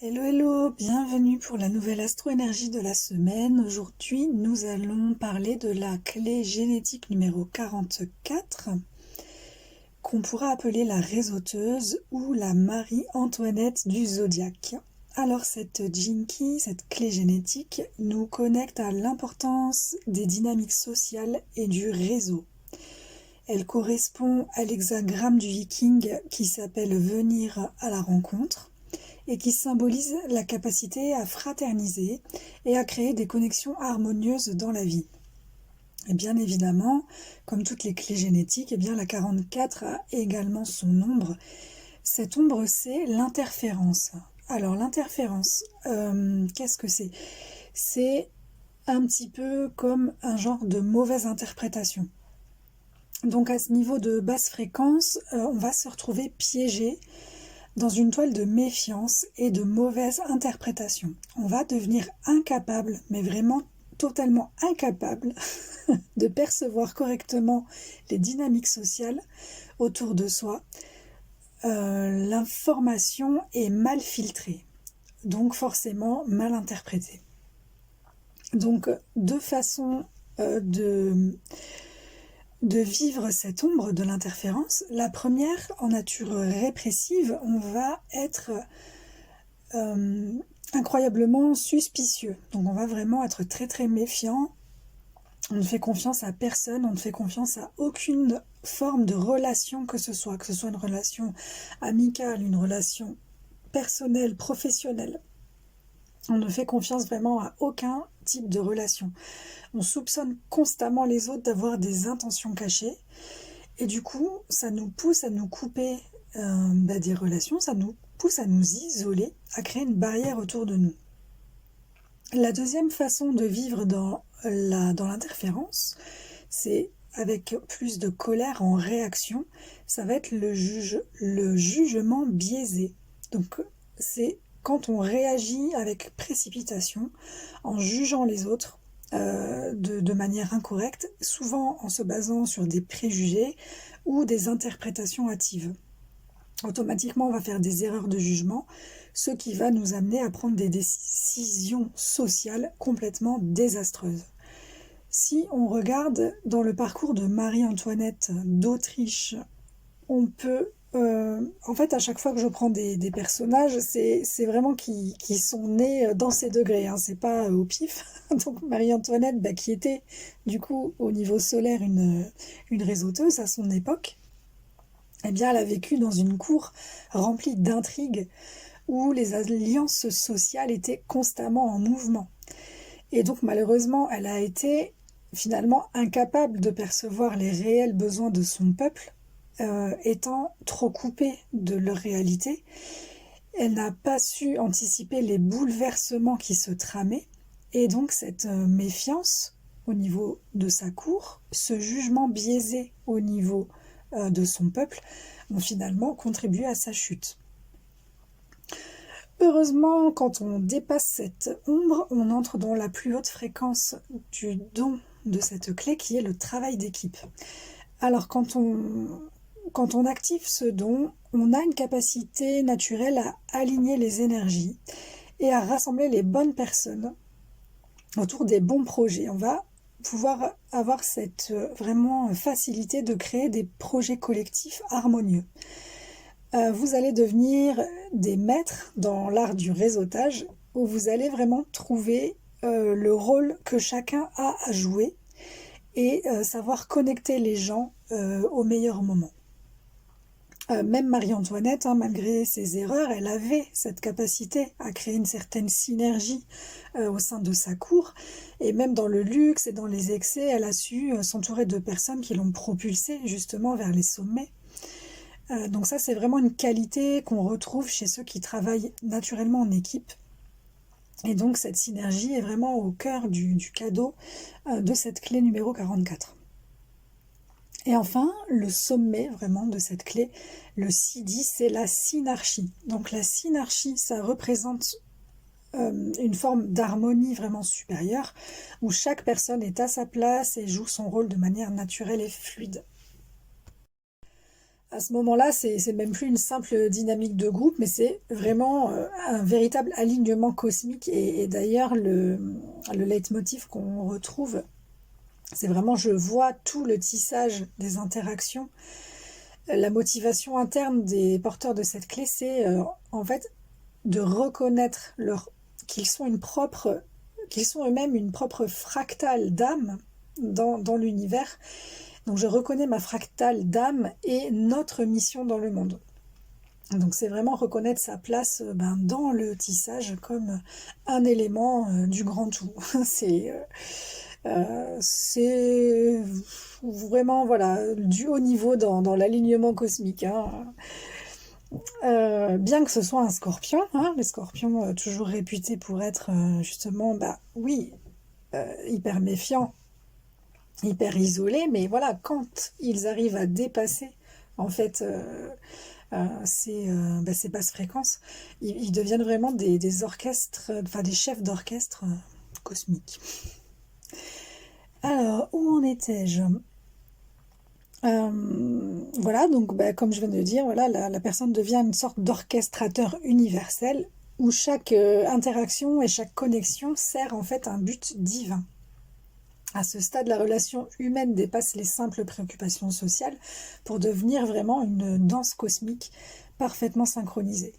Hello, hello, bienvenue pour la nouvelle astro-énergie de la semaine. Aujourd'hui, nous allons parler de la clé génétique numéro 44, qu'on pourra appeler la réseauteuse ou la Marie-Antoinette du zodiaque. Alors cette Jinky, cette clé génétique, nous connecte à l'importance des dynamiques sociales et du réseau. Elle correspond à l'hexagramme du Viking qui s'appelle venir à la rencontre, et qui symbolise la capacité à fraterniser et à créer des connexions harmonieuses dans la vie. Et bien évidemment, comme toutes les clés génétiques, la 44 a également son ombre. Cette ombre, c'est l'interférence. Alors l'interférence, qu'est-ce que c'est? C'est un petit peu comme un genre de mauvaise interprétation. Donc à ce niveau de basse fréquence, on va se retrouver piégé dans une toile de méfiance et de mauvaise interprétation. On va devenir incapable, mais vraiment totalement incapable, de percevoir correctement les dynamiques sociales autour de soi. L'information est mal filtrée, donc forcément mal interprétée. Donc deux façons de vivre cette ombre de l'interférence. La première, en nature répressive, on va être incroyablement suspicieux. Donc on va vraiment être très très méfiant. On ne fait confiance à personne, on ne fait confiance à aucune forme de relation que ce soit une relation amicale, une relation personnelle, professionnelle. On ne fait confiance vraiment à aucun type de relation. On soupçonne constamment les autres d'avoir des intentions cachées. Et du coup, ça nous pousse à nous couper des relations, ça nous pousse à nous isoler, à créer une barrière autour de nous. La deuxième façon de vivre dans l'interférence, c'est avec plus de colère en réaction, ça va être le jugement biaisé. Donc c'est quand on réagit avec précipitation, en jugeant les autres, de manière incorrecte, souvent en se basant sur des préjugés ou des interprétations hâtives. Automatiquement, on va faire des erreurs de jugement, ce qui va nous amener à prendre des décisions sociales complètement désastreuses. Si on regarde dans le parcours de Marie-Antoinette d'Autriche, on peut... en fait, à chaque fois que je prends des personnages, c'est vraiment qui sont nés dans ces degrés, hein, c'est pas au pif. Donc Marie-Antoinette, qui était du coup au niveau solaire une réseauteuse à son époque, elle a vécu dans une cour remplie d'intrigues où les alliances sociales étaient constamment en mouvement. Et donc malheureusement, elle a été finalement incapable de percevoir les réels besoins de son peuple, étant trop coupée de leur réalité. Elle n'a pas su anticiper les bouleversements qui se tramaient, et donc cette méfiance au niveau de sa cour, ce jugement biaisé au niveau de son peuple, ont finalement contribué à sa chute. Heureusement, quand on dépasse cette ombre, on entre dans la plus haute fréquence du don de cette clé qui est le travail d'équipe. Alors quand on active ce don, on a une capacité naturelle à aligner les énergies et à rassembler les bonnes personnes autour des bons projets. On va pouvoir avoir cette vraiment facilité de créer des projets collectifs harmonieux. Vous allez devenir des maîtres dans l'art du réseautage, où vous allez vraiment trouver le rôle que chacun a à jouer et savoir connecter les gens au meilleur moment. Même Marie-Antoinette, malgré ses erreurs, elle avait cette capacité à créer une certaine synergie au sein de sa cour. Et même dans le luxe et dans les excès, elle a su s'entourer de personnes qui l'ont propulsée justement vers les sommets. Donc ça, c'est vraiment une qualité qu'on retrouve chez ceux qui travaillent naturellement en équipe. Et donc cette synergie est vraiment au cœur du cadeau de cette clé numéro 44. Et enfin, le sommet vraiment de cette clé, le Siddhi, c'est la synarchie. Donc la synarchie, ça représente une forme d'harmonie vraiment supérieure, où chaque personne est à sa place et joue son rôle de manière naturelle et fluide. À ce moment-là, c'est même plus une simple dynamique de groupe, mais c'est vraiment un véritable alignement cosmique. Et d'ailleurs, le leitmotiv qu'on retrouve, c'est vraiment je vois tout le tissage des interactions. La motivation interne des porteurs de cette clé, c'est en fait de reconnaître qu'ils sont qu'ils sont eux-mêmes une propre fractale d'âme dans l'univers. Donc je reconnais ma fractale d'âme et notre mission dans le monde. Donc c'est vraiment reconnaître sa place dans le tissage comme un élément du grand tout. C'est vraiment voilà, du haut niveau dans l'alignement cosmique. Hein. Bien que ce soit un scorpion, hein, les scorpions toujours réputés pour être justement, oui, hyper méfiants, hyper isolés, mais voilà, quand ils arrivent à dépasser en fait ces basses fréquences, ils deviennent vraiment des orchestres, enfin des chefs d'orchestre cosmiques. Alors, où en étais-je? Voilà, donc comme je viens de le dire, voilà, la personne devient une sorte d'orchestrateur universel où chaque interaction et chaque connexion sert en fait un but divin. À ce stade, la relation humaine dépasse les simples préoccupations sociales pour devenir vraiment une danse cosmique parfaitement synchronisée.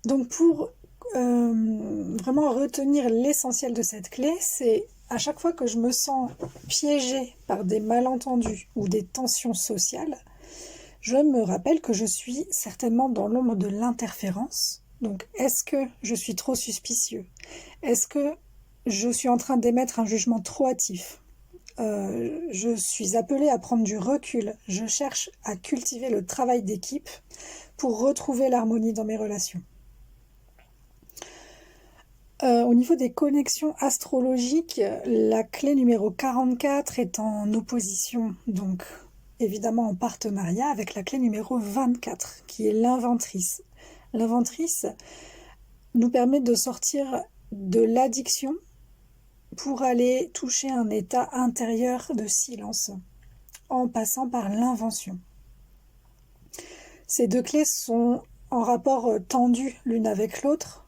Donc pour vraiment retenir l'essentiel de cette clé, c'est à chaque fois que je me sens piégée par des malentendus ou des tensions sociales, je me rappelle que je suis certainement dans l'ombre de l'interférence. Donc, est-ce que je suis trop suspicieux? Est-ce que je suis en train d'émettre un jugement trop hâtif? Je suis appelée à prendre du recul. Je cherche à cultiver le travail d'équipe pour retrouver l'harmonie dans mes relations. Au niveau des connexions astrologiques, la clé numéro 44 est en opposition, donc évidemment en partenariat avec la clé numéro 24, qui est l'inventrice. L'inventrice nous permet de sortir de l'addiction pour aller toucher un état intérieur de silence, en passant par l'invention. Ces deux clés sont en rapport tendu l'une avec l'autre.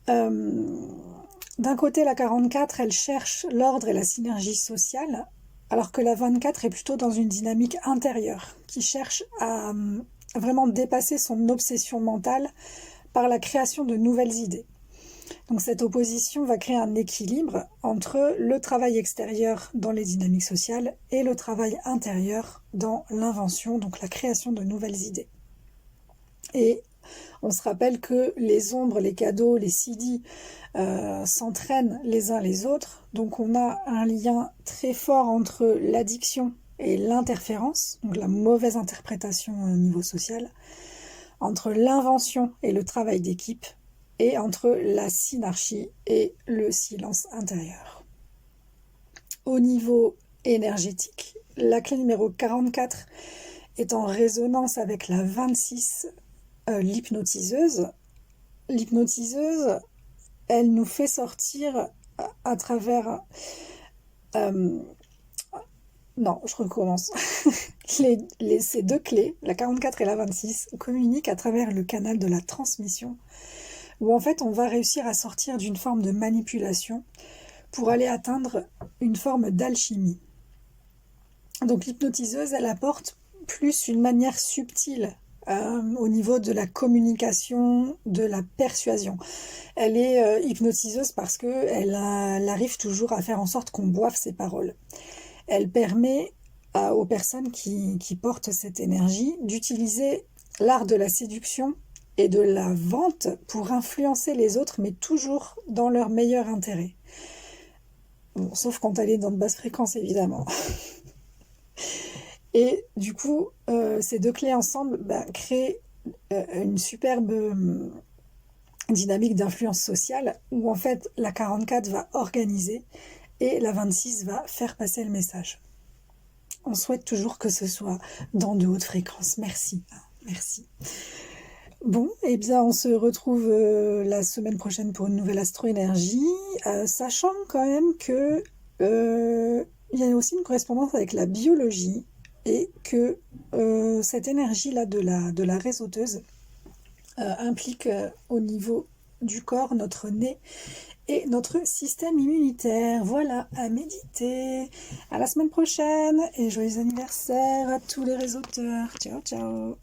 D'un côté, la 44, elle cherche l'ordre et la synergie sociale, alors que la 24 est plutôt dans une dynamique intérieure, qui cherche à vraiment dépasser son obsession mentale par la création de nouvelles idées. Donc cette opposition va créer un équilibre entre le travail extérieur dans les dynamiques sociales et le travail intérieur dans l'invention, donc la création de nouvelles idées. Et on se rappelle que les ombres, les cadeaux, les CD s'entraînent les uns les autres. Donc on a un lien très fort entre l'addiction et l'interférence, donc la mauvaise interprétation au niveau social, entre l'invention et le travail d'équipe, et entre la synarchie et le silence intérieur. Au niveau énergétique, la clé numéro 44 est en résonance avec la 26, l'hypnotiseuse. L'hypnotiseuse, elle nous fait sortir à travers... non, je recommence. Ces deux clés, la 44 et la 26, communiquent à travers le canal de la transmission, où en fait on va réussir à sortir d'une forme de manipulation pour aller atteindre une forme d'alchimie. Donc l'hypnotiseuse, elle apporte plus une manière subtile au niveau de la communication, de la persuasion. Elle est hypnotiseuse parce qu'elle arrive toujours à faire en sorte qu'on boive ses paroles. Elle permet aux personnes qui portent cette énergie d'utiliser l'art de la séduction et de la vente pour influencer les autres, mais toujours dans leur meilleur intérêt. Bon, sauf quand elle est dans de basses fréquences, évidemment. Et du coup, ces deux clés ensemble créent une superbe dynamique d'influence sociale où en fait la 44 va organiser et la 26 va faire passer le message. On souhaite toujours que ce soit dans de hautes fréquences. Merci. Merci. Bon, eh bien, on se retrouve la semaine prochaine pour une nouvelle astro-énergie, sachant quand même que il y a aussi une correspondance avec la biologie et que cette énergie-là de la réseauteuse implique au niveau du corps notre nez et notre système immunitaire. Voilà, à méditer. À la semaine prochaine et joyeux anniversaire à tous les réseauteurs. Ciao, ciao.